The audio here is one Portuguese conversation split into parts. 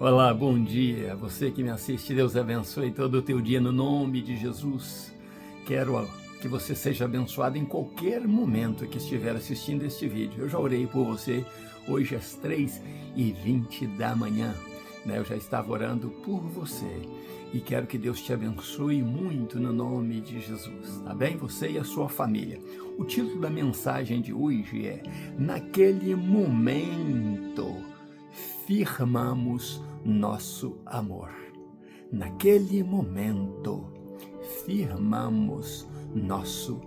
Olá, bom dia. Você que me assiste, Deus abençoe todo o teu dia no nome de Jesus. Quero que você seja abençoado em qualquer momento que estiver assistindo este vídeo. Eu já orei por você hoje às 3h20 da manhã. Eu já estava orando por você e quero que Deus te abençoe muito no nome de Jesus, tá bem? Você e a sua família. O título da mensagem de hoje é Naquele Momento Firmamos Nosso Amor. Naquele momento firmamos nosso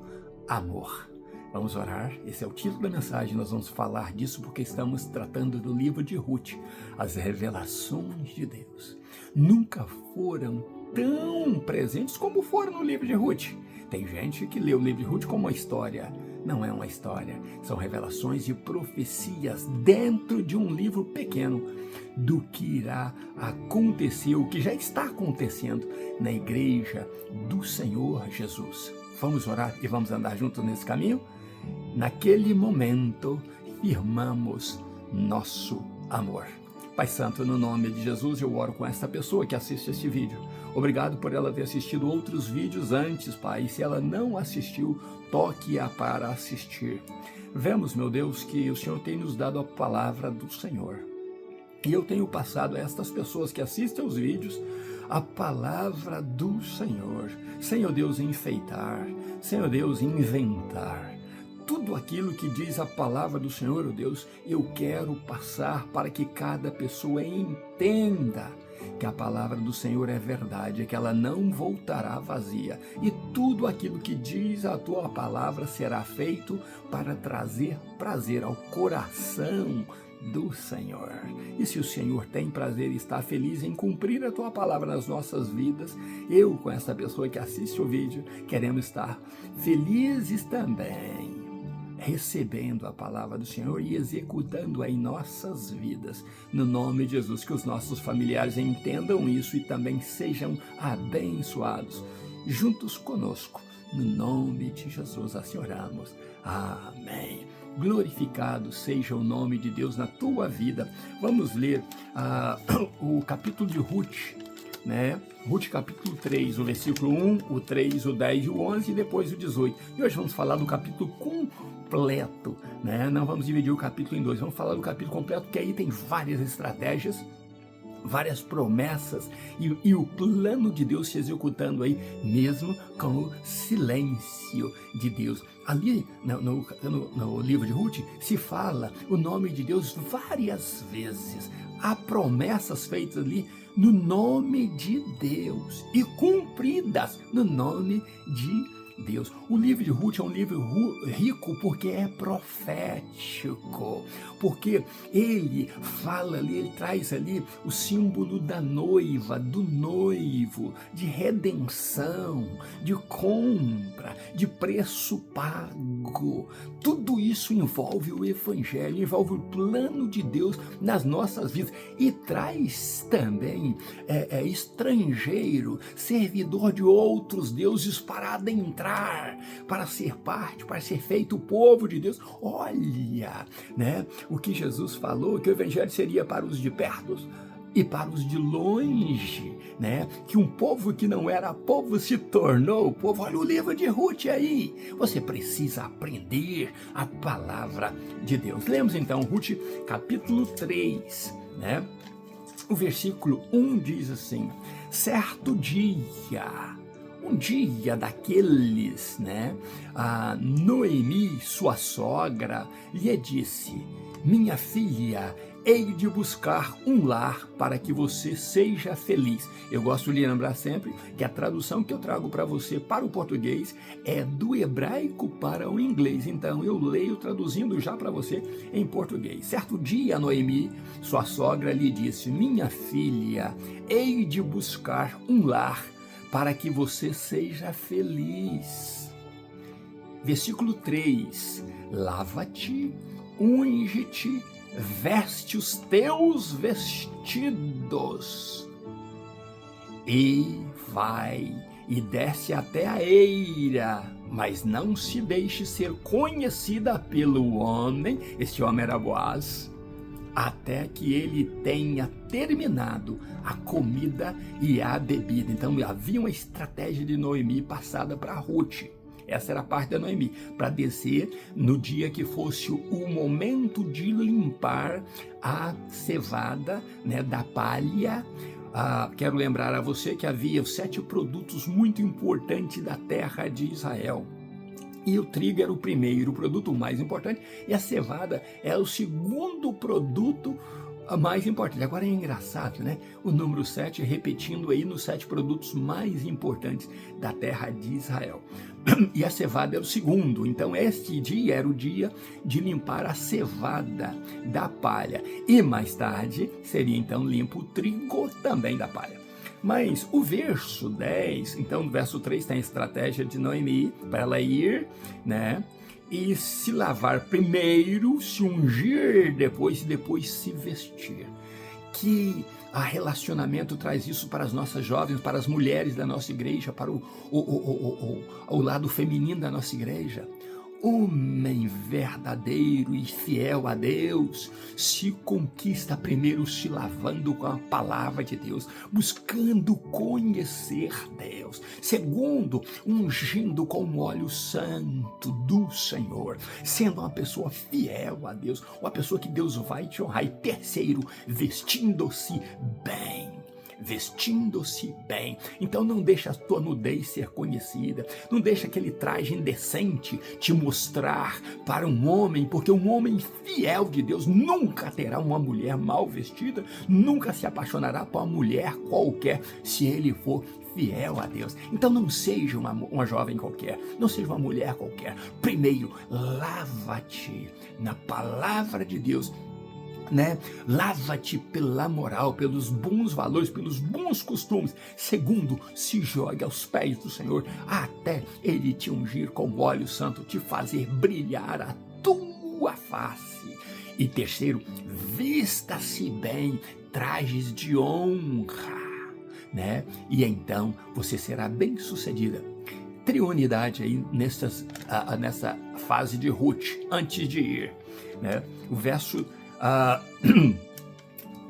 amor. Vamos orar? Esse é o título da mensagem, nós vamos falar disso porque estamos tratando do livro de Ruth, as revelações de Deus. Nunca foram tão presentes como foram no livro de Ruth. Tem gente que lê o livro de Ruth como uma história. Não é uma história, são revelações e profecias dentro de um livro pequeno do que irá acontecer, o que já está acontecendo na igreja do Senhor Jesus. Vamos orar e vamos andar juntos nesse caminho? Naquele momento, firmamos nosso amor. Pai Santo, no nome de Jesus, eu oro com esta pessoa que assiste este vídeo. Obrigado por ela ter assistido outros vídeos antes, Pai. E se ela não assistiu, toque-a para assistir. Vemos, meu Deus, que o Senhor tem nos dado a palavra do Senhor. E eu tenho passado a estas pessoas que assistem aos vídeos a palavra do Senhor. Senhor Deus, enfeitar. Senhor Deus, inventar. Tudo aquilo que diz a palavra do Senhor, oh Deus, eu quero passar para que cada pessoa entenda que a palavra do Senhor é verdade, que ela não voltará vazia. E tudo aquilo que diz a tua palavra será feito para trazer prazer ao coração do Senhor. E se o Senhor tem prazer e está feliz em cumprir a tua palavra nas nossas vidas, eu, com essa pessoa que assiste o vídeo, queremos estar felizes também, recebendo a palavra do Senhor e executando-a em nossas vidas. No nome de Jesus, que os nossos familiares entendam isso e também sejam abençoados juntos conosco. No nome de Jesus, assim oramos. Amém. Glorificado seja o nome de Deus na tua vida. Vamos ler o capítulo de Ruth, né? Ruth capítulo 3, o versículo 1, o 3, o 10 e o 11 e depois o 18. E hoje vamos falar do capítulo completo, né? Não vamos dividir o capítulo em dois, vamos falar do capítulo completo, que aí tem várias estratégias, várias promessas e o plano de Deus se executando aí, mesmo com o silêncio de Deus. Ali no livro de Ruth se fala o nome de Deus várias vezes. Há promessas feitas ali no nome de Deus e cumpridas no nome de Deus. O livro de Ruth é um livro rico porque é profético, porque ele fala ali, ele traz ali o símbolo da noiva, do noivo, de redenção, de compra, de preço pago. Tudo isso envolve o evangelho, envolve o plano de Deus nas nossas vidas e traz também estrangeiro, servidor de outros deuses para adentrar, para ser parte, para ser feito o povo de Deus. Olha, né, o que Jesus falou, que o evangelho seria para os de perto e para os de longe, né? Que um povo que não era povo se tornou povo. Olha o livro de Ruth aí. Você precisa aprender a palavra de Deus. Lemos então Ruth capítulo 3, né? O versículo 1 diz assim: certo dia, um dia daqueles, né, a Noemi, sua sogra, lhe disse: minha filha, hei de buscar um lar para que você seja feliz. Eu gosto de lembrar sempre que a tradução que eu trago para você para o português é do hebraico para o inglês. Então eu leio traduzindo já para você em português. Certo dia, Noemi, sua sogra, lhe disse: minha filha, hei de buscar um lar para que você seja feliz. Versículo 3: lava-te, unge-te, veste os teus vestidos e vai e desce até a eira, mas não se deixe ser conhecida pelo homem. Este homem era Boaz. até que ele tenha terminado a comida e a bebida. Então havia uma estratégia de Noemi passada para Ruth. Essa era a parte da Noemi, para descer no dia que fosse o momento de limpar a cevada, né, da palha. Quero lembrar a você que havia os 7 produtos muito importantes da terra de Israel. E o trigo era o primeiro, o produto mais importante, e a cevada é o segundo produto mais importante. Agora é engraçado, né? O número 7 repetindo aí nos 7 produtos mais importantes da terra de Israel. E a cevada era o segundo. Então este dia era o dia de limpar a cevada da palha. E mais tarde seria então limpo o trigo também da palha. Mas o verso 10, então no verso 3 tem a estratégia de Noemi para ela ir, né? E se lavar primeiro, se ungir depois e depois se vestir. Que a relacionamento traz isso para as nossas jovens, para as mulheres da nossa igreja, para o lado feminino da nossa igreja. Homem verdadeiro e fiel a Deus se conquista primeiro se lavando com a palavra de Deus, buscando conhecer Deus. Segundo, ungindo com o óleo santo do Senhor, sendo uma pessoa fiel a Deus, uma pessoa que Deus vai te honrar. E terceiro, vestindo-se bem. Vestindo-se bem. Então não deixa a tua nudez ser conhecida, não deixa aquele traje indecente te mostrar para um homem, porque um homem fiel de Deus nunca terá uma mulher mal vestida, nunca se apaixonará por uma mulher qualquer, se ele for fiel a Deus. Então não seja uma jovem qualquer, não seja uma mulher qualquer. Primeiro, lava-te na palavra de Deus, né? Lava-te pela moral, pelos bons valores, pelos bons costumes. Segundo, se jogue aos pés do Senhor até Ele te ungir com o óleo santo, te fazer brilhar a tua face. E terceiro, vista-se bem, trajes de honra, né? E então você será bem sucedida. Triunidade aí nessa fase de Ruth, antes de ir, né? O verso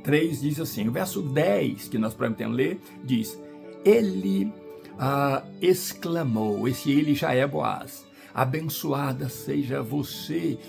3 diz assim, o verso 10 que nós prometemos ler, diz, ele exclamou, esse ele já é Boaz, abençoada seja você,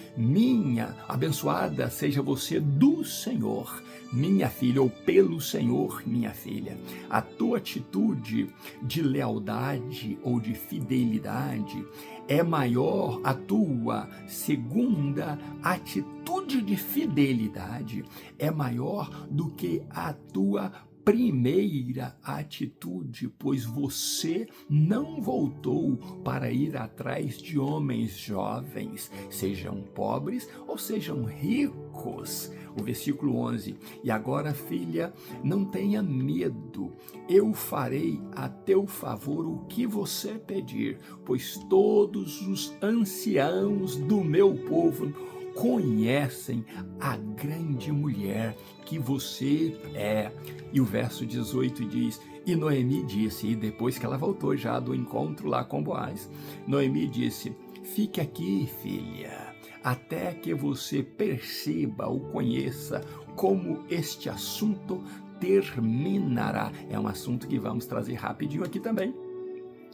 abençoada seja você do Senhor, minha filha, ou pelo Senhor, minha filha. A tua atitude de lealdade ou de fidelidade é maior, a tua segunda atitude de fidelidade é maior do que a tua primeira atitude, pois você não voltou para ir atrás de homens jovens, sejam pobres ou sejam ricos. O versículo 11, e agora, filha, não tenha medo, eu farei a teu favor o que você pedir, pois todos os anciãos do meu povo conhecem a grande mulher que você é. E o verso 18 diz, e Noemi disse, e depois que ela voltou já do encontro lá com Boaz, Noemi disse, fique aqui, filha, até que você perceba ou conheça como este assunto terminará. É um assunto que vamos trazer rapidinho aqui também,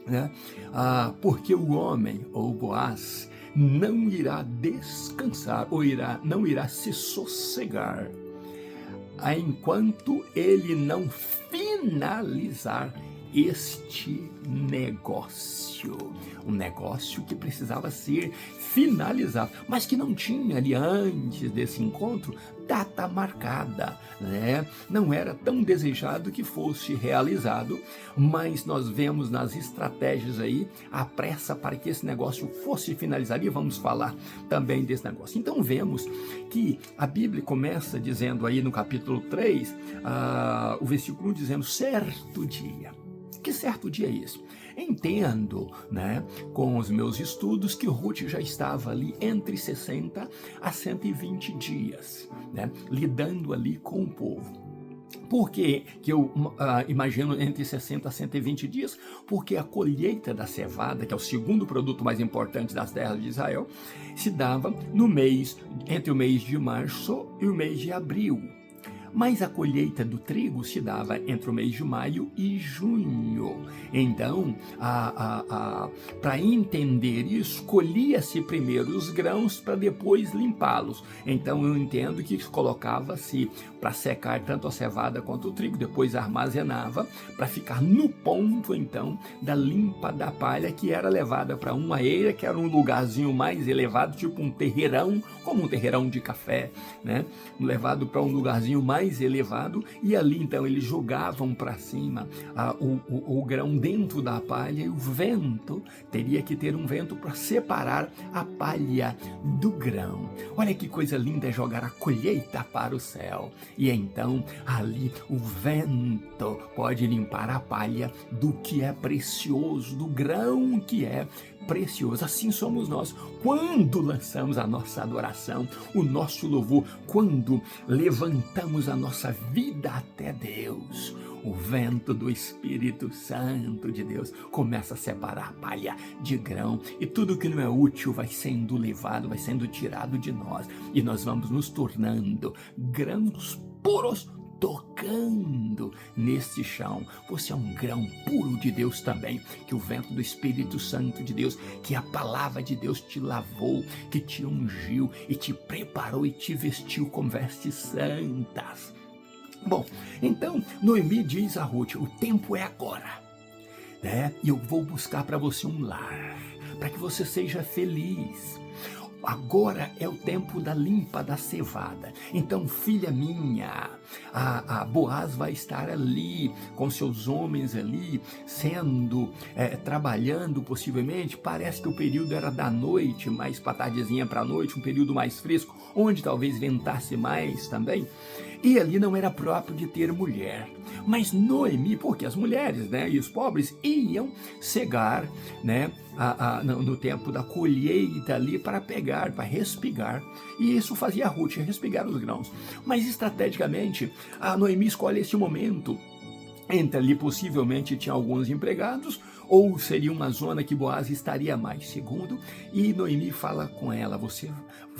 né? Porque o homem, ou Boaz, não irá descansar, ou não irá se sossegar, enquanto ele não finalizar este negócio. Um negócio que precisava ser finalizado, mas que não tinha ali antes desse encontro data marcada, né? Não era tão desejado que fosse realizado, mas nós vemos nas estratégias aí a pressa para que esse negócio fosse finalizado, e vamos falar também desse negócio. Então vemos que a Bíblia começa dizendo aí no capítulo 3, o versículo 1 dizendo, certo dia. Que certo dia é esse? Entendo, né, com os meus estudos, que Ruth já estava ali entre 60 a 120 dias, né, lidando ali com o povo. Por que eu imagino entre 60 a 120 dias? Porque a colheita da cevada, que é o segundo produto mais importante das terras de Israel, se dava entre o mês de março e o mês de abril. Mas a colheita do trigo se dava entre o mês de maio e junho. Então, para entender isso, colhia-se primeiro os grãos para depois limpá-los. Então, eu entendo que colocava-se para secar tanto a cevada quanto o trigo, depois armazenava para ficar no ponto, então, da limpa da palha, que era levada para uma eira, que era um lugarzinho mais elevado, tipo um terreirão, como um terreirão de café, né? Levado para um lugarzinho mais elevado, e ali então eles jogavam para cima o grão dentro da palha, e o vento, teria que ter um vento para separar a palha do grão. Olha que coisa linda é jogar a colheita para o céu, e então ali o vento pode limpar a palha do que é precioso, do grão que é precioso. Assim somos nós, quando lançamos a nossa adoração, o nosso louvor, quando levantamos a nossa vida até Deus, o vento do Espírito Santo de Deus começa a separar a palha de grão, e tudo que não é útil vai sendo levado, vai sendo tirado de nós, e nós vamos nos tornando grãos puros, tocando neste chão. Você é um grão puro de Deus também, que o vento do Espírito Santo de Deus, que a palavra de Deus te lavou, que te ungiu e te preparou e te vestiu com vestes santas. Bom, então Noemi diz a Ruth: o tempo é agora, né? E eu vou buscar para você um lar, para que você seja feliz. Agora é o tempo da limpa da cevada. Então, filha minha, a Boaz vai estar ali, com seus homens ali, trabalhando possivelmente. Parece que o período era da noite, mais para tardezinha para a noite, um período mais fresco, onde talvez ventasse mais também. E ali não era próprio de ter mulher. Mas Noemi, porque as mulheres, né, e os pobres iam cegar, né, no tempo da colheita ali, para pegar, para respigar, e isso fazia a Ruth respigar os grãos. Mas estrategicamente a Noemi escolhe esse momento. Entre ali possivelmente tinha alguns empregados, ou seria uma zona que Boaz estaria mais seguro, e Noemi fala com ela: você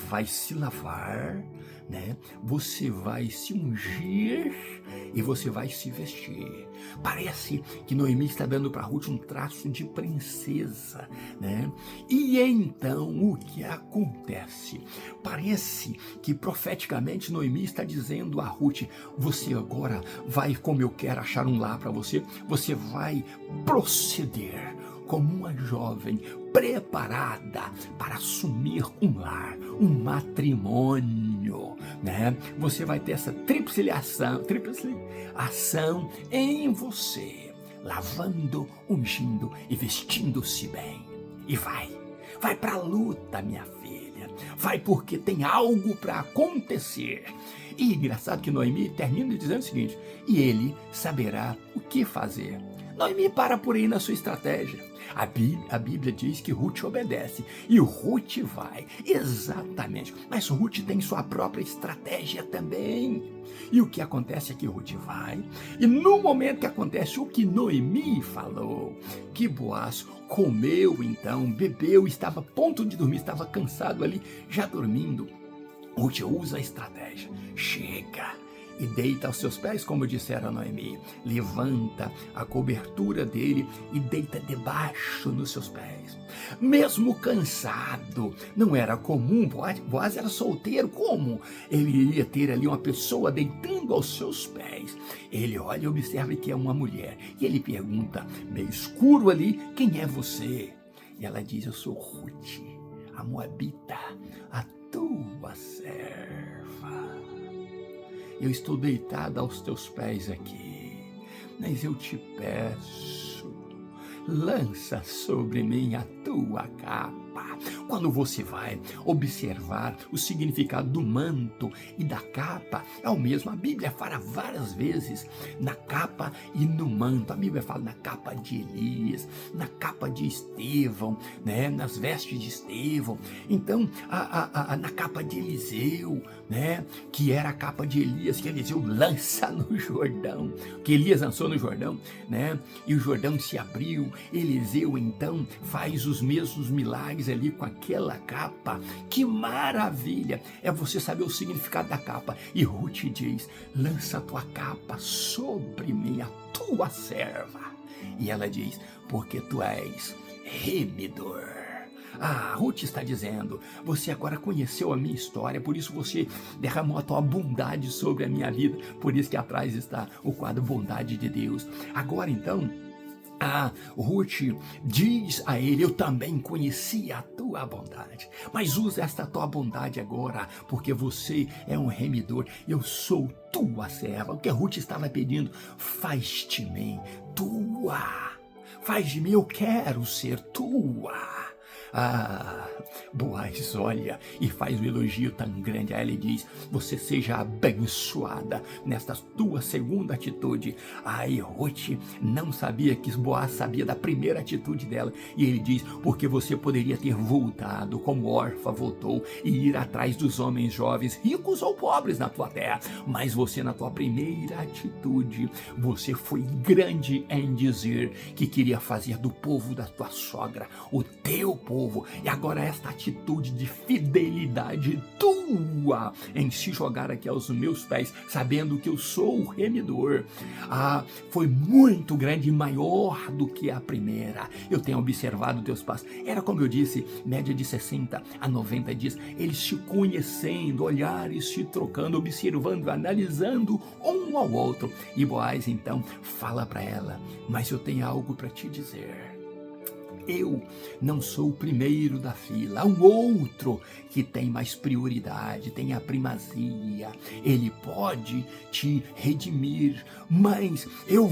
vai se lavar, né? Você vai se ungir e você vai se vestir. Parece que Noemi está dando para Ruth um traço de princesa, né? E então o que acontece? Parece que profeticamente Noemi está dizendo a Ruth: você agora vai, como eu quero achar um lar para você, você vai proceder como uma jovem preparada para assumir um lar, um matrimônio, né? Você vai ter essa tríplice ação em você, lavando, ungindo e vestindo-se bem. E vai para a luta, minha filha, vai, porque tem algo para acontecer. E engraçado que Noemi termina dizendo o seguinte: e ele saberá o que fazer. Noemi para por aí na sua estratégia. A Bíblia diz que Ruth obedece, e Ruth vai, exatamente, mas Ruth tem sua própria estratégia também. E o que acontece é que Ruth vai, e no momento que acontece o que Noemi falou, que Boaz comeu então, bebeu, estava a ponto de dormir, estava cansado ali, já dormindo, Ruth usa a estratégia, chega e deita aos seus pés, como dissera a Noemi, levanta a cobertura dele e deita debaixo nos seus pés. Mesmo cansado, não era comum, Boaz era solteiro, como ele iria ter ali uma pessoa deitando aos seus pés? Ele olha e observa que é uma mulher, e ele pergunta, meio escuro ali: quem é você? E ela diz: eu sou Ruth, a Moabita, a tua serva. Eu estou deitada aos teus pés aqui, mas eu te peço, lança sobre mim a tua capa, Quando você vai observar o significado do manto e da capa, é o mesmo. A Bíblia fala várias vezes na capa e no manto. A Bíblia fala na capa de Elias, na capa de Estevão, né? Nas vestes de Estevão. Então, na capa de Eliseu, né? Que era a capa de Elias, que Eliseu lança no Jordão, que Elias lançou no Jordão, né? E o Jordão se abriu. Eliseu então faz os mesmos milagres ali com aquela capa. Que maravilha! É você saber o significado da capa. E Ruth diz: lança a tua capa sobre mim, a tua serva. E ela diz: porque tu és remidor. Ruth está dizendo: você agora conheceu a minha história, por isso você derramou a tua bondade sobre a minha vida, por isso que atrás está o quadro Bondade de Deus. Agora então, Ruth diz a ele: eu também conheci a tua bondade, mas usa esta tua bondade agora, porque você é um remidor, eu sou tua serva. O que a Ruth estava pedindo: faz de mim tua, faz de mim, eu quero ser tua. Boaz olha e faz um elogio tão grande a ela e diz: você seja abençoada nesta tua segunda atitude. E Ruth não sabia que Boaz sabia da primeira atitude dela, e ele diz: porque você poderia ter voltado como órfã voltou e ir atrás dos homens jovens, ricos ou pobres na tua terra, mas você, na tua primeira atitude, você foi grande em dizer que queria fazer do povo da tua sogra o teu povo. E agora esta atitude de fidelidade tua em se jogar aqui aos meus pés, sabendo que eu sou o remidor, foi muito grande e maior do que a primeira. Eu tenho observado teus passos. Era, como eu disse, média de 60 a 90 dias, eles se conhecendo, olhares se trocando, observando, analisando um ao outro. E Boaz então fala para ela: mas eu tenho algo para te dizer. Eu não sou o primeiro da fila, há um outro que tem mais prioridade, tem a primazia, ele pode te redimir, mas eu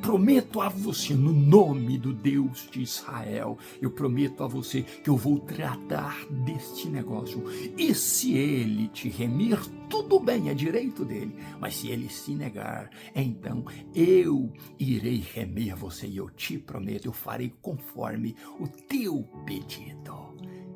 prometo a você, no nome do Deus de Israel, eu prometo a você que eu vou tratar deste negócio. E se ele te remir, tudo bem, é direito dele. Mas se ele se negar, então eu irei remer você e eu te prometo, eu farei conforme o teu pedido.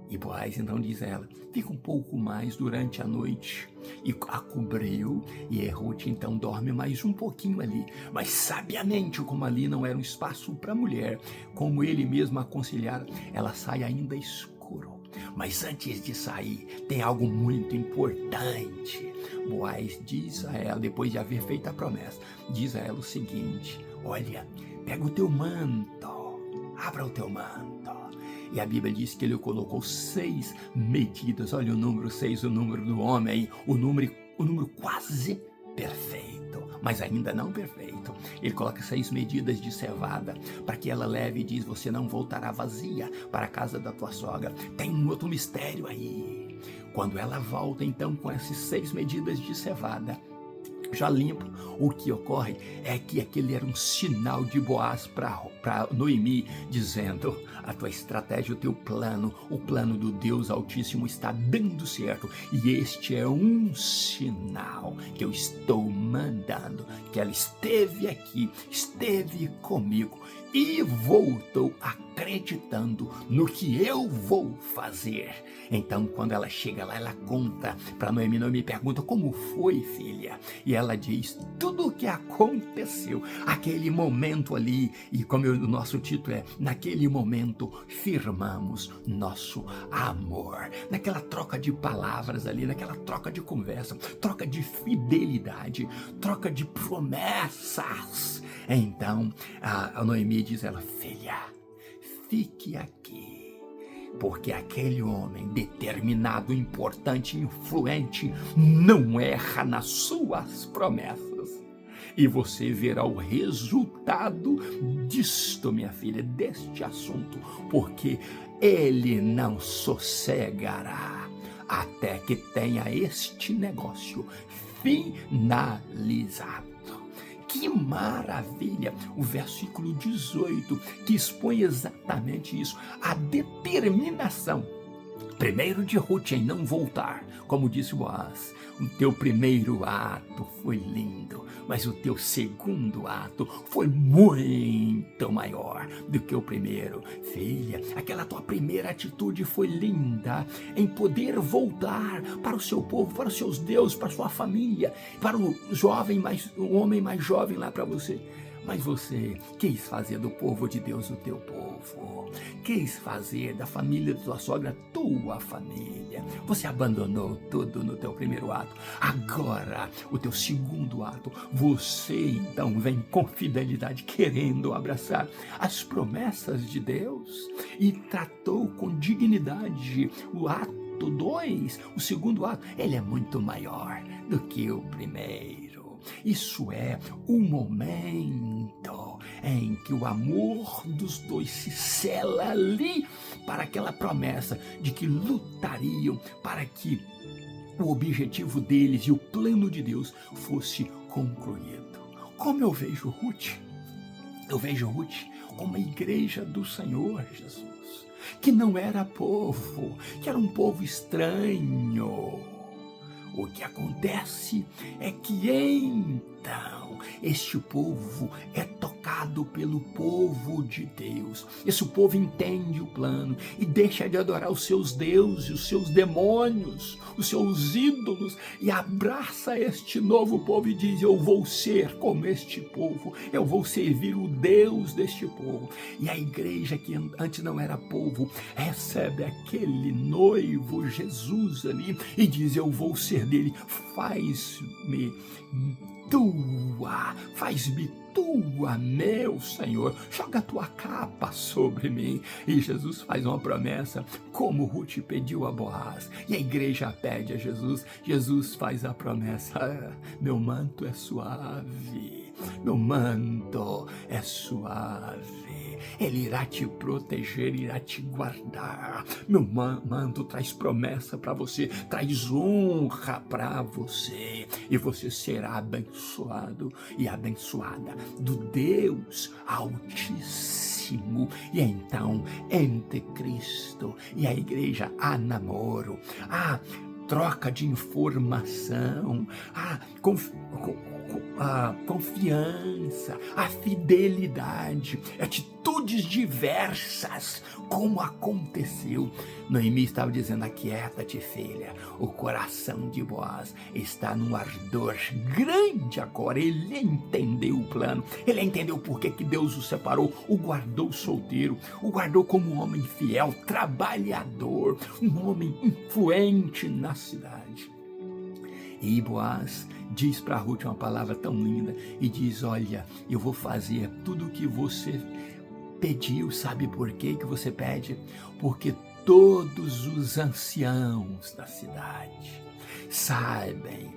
E Boaz então diz a ela: fica um pouco mais durante a noite. E a cobriu, e Ruth então dorme mais um pouquinho ali. Mas sabiamente, como ali não era um espaço para mulher, como ele mesmo aconselhara, ela sai ainda escuro. Mas antes de sair, tem algo muito importante. Boaz diz a ela, depois de haver feito a promessa, diz a ela o seguinte: olha, pega o teu manto, abra o teu manto. E a Bíblia diz que ele colocou 6 medidas. Olha o número 6, o número do homem, o número quase perfeito, mas ainda não perfeito. Ele coloca 6 medidas de cevada para que ela leve e diz: você não voltará vazia para a casa da tua sogra. Tem um outro mistério aí. Quando ela volta então com essas 6 medidas de cevada já limpo, o que ocorre é que aquele era um sinal de Boaz para Noemi, dizendo: a tua estratégia, o teu plano, o plano do Deus Altíssimo está dando certo, e este é um sinal que eu estou mandando, que ela esteve aqui, esteve comigo e voltou acreditando no que eu vou fazer. Então, quando ela chega lá, ela conta para Noemi. Noemi pergunta: como foi, filha? E ela diz tudo o que aconteceu, aquele momento ali, e como o nosso título é: naquele momento firmamos nosso amor. Naquela troca de palavras ali, naquela troca de conversa, troca de fidelidade, troca de promessas. Então a Noemi diz a ela: filha, fique aqui, porque aquele homem determinado, importante, influente, não erra nas suas promessas. E você verá o resultado disto, minha filha, deste assunto, porque ele não sossegará até que tenha este negócio finalizado. Que maravilha! O versículo 18, que expõe exatamente isso, a determinação, primeiro de Ruth, em não voltar. Como disse Boaz, o teu primeiro ato foi lindo, mas o teu segundo ato foi muito maior do que o primeiro. Filha, aquela tua primeira atitude foi linda, em poder voltar para o seu povo, para os seus deuses, para a sua família, para o homem mais jovem lá para você. Mas você quis fazer do povo de Deus o teu povo. Quis fazer da família da tua sogra tua família. Você abandonou tudo no teu primeiro ato. Agora, o teu segundo ato, você então vem com fidelidade, querendo abraçar as promessas de Deus e tratou com dignidade o ato 2, o segundo ato. Ele é muito maior do que o primeiro. Isso é o momento em que o amor dos dois se sela ali para aquela promessa de que lutariam para que o objetivo deles e o plano de Deus fosse concluído. Como eu vejo Ruth? Eu vejo Ruth como a igreja do Senhor Jesus, que não era povo, que era um povo estranho. O que acontece é que então este povo é tocado pelo povo de Deus. Esse povo entende o plano e deixa de adorar os seus deuses, os seus demônios, os seus ídolos e abraça este novo povo e diz: eu vou ser como este povo, eu vou servir o Deus deste povo. E a igreja que antes não era povo recebe aquele noivo Jesus ali e diz: eu vou ser dele, faz-me tua, meu Senhor, joga a tua capa sobre mim. E Jesus faz uma promessa, como Ruth pediu a Boaz, e a igreja pede a Jesus. Jesus faz a promessa: meu manto é suave, meu manto é suave. Ele irá te proteger, irá te guardar. Meu manto traz promessa para você, traz honra para você. E você será abençoado e abençoada do Deus Altíssimo. E então, entre Cristo e a igreja, há namoro, há troca de informação, há a confiança, a fidelidade, atitudes diversas, como aconteceu. Noemi estava dizendo: aquieta-te, filha, o coração de Boaz está num ardor grande agora. Ele entendeu o plano, ele entendeu por que Deus o separou, o guardou solteiro, o guardou como um homem fiel, trabalhador, um homem influente na cidade. E Boaz diz para Ruth uma palavra tão linda e diz: olha, eu vou fazer tudo o que você pediu. Sabe por que você pede? Porque todos os anciãos da cidade sabem,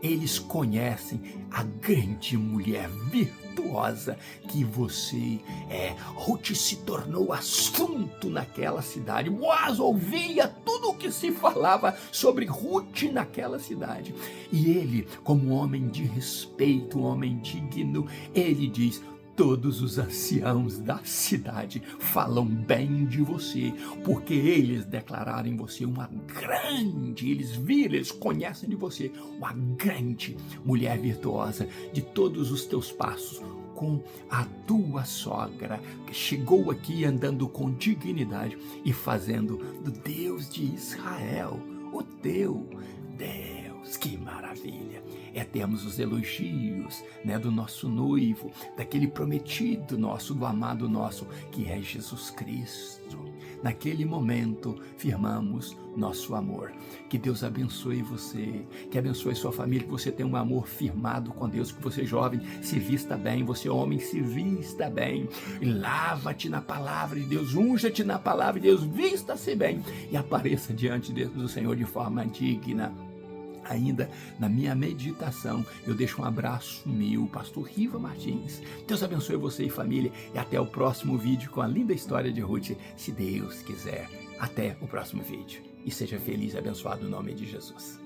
eles conhecem a grande mulher virtuosa que você é. Ruth se tornou assunto naquela cidade. Boaz ouvia tudo o que se falava sobre Ruth naquela cidade. E ele, como homem de respeito, um homem digno, ele diz: todos os anciãos da cidade falam bem de você, porque eles declararam em você uma grande, eles conhecem de você uma grande mulher virtuosa. De todos os teus passos com a tua sogra, que chegou aqui andando com dignidade e fazendo do Deus de Israel o teu Deus. Que maravilha! É termos os elogios, do nosso noivo, daquele prometido nosso, do amado nosso, que é Jesus Cristo. Naquele momento, firmamos nosso amor. Que Deus abençoe você, que abençoe sua família, que você tenha um amor firmado com Deus, que você, jovem, se vista bem, você, homem, se vista bem, e lava-te na palavra de Deus, unja-te na palavra de Deus, vista-se bem e apareça diante do Senhor de forma digna. Ainda na minha meditação, eu deixo um abraço meu, pastor Riva Martins. Deus abençoe você e família, e até o próximo vídeo com a linda história de Ruth, se Deus quiser. Até o próximo vídeo. E seja feliz e abençoado no nome de Jesus.